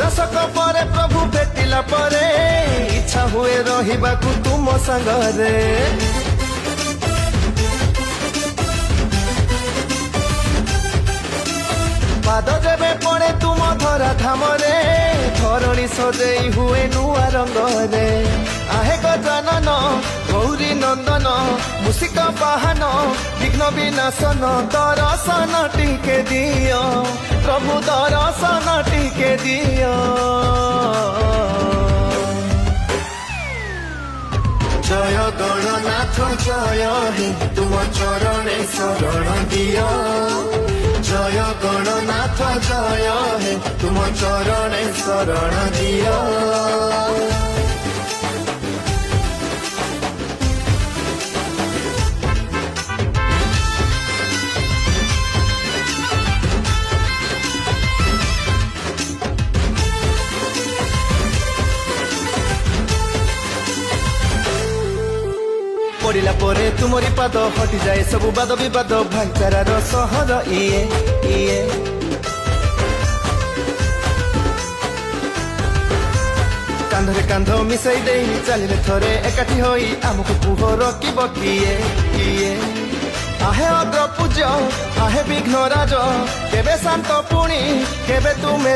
mask परे प्रभु भेटिला परे इच्छा हुए रहिबाकु तुम संगरे पाद जेबे पड़े तुम धरा धामरे धरणी सजेई हुए नुआ रंगरे आहे गजानन गौरी नंदन मूषिक बाहन विघ्न विनाशन दर्शन टिके दियो प्रभु दर्शन टिके दियो जय गणनाथ जय हे तुम चरणे शरण दियो जय गणनाथ जय हे तुम चरणे शरण दियो पड़िला परे तुमरी पाद हटि जाए सबु बाद विवाद भाईचारार सहर इए इए कांधरे कांध मिसाई दे चलिले थरे एकाठी होई आमको कुह रखिब किए किए आहे अग्र पूज्य आहे विघ्न राज केबे शांत पुणी केबे तुमे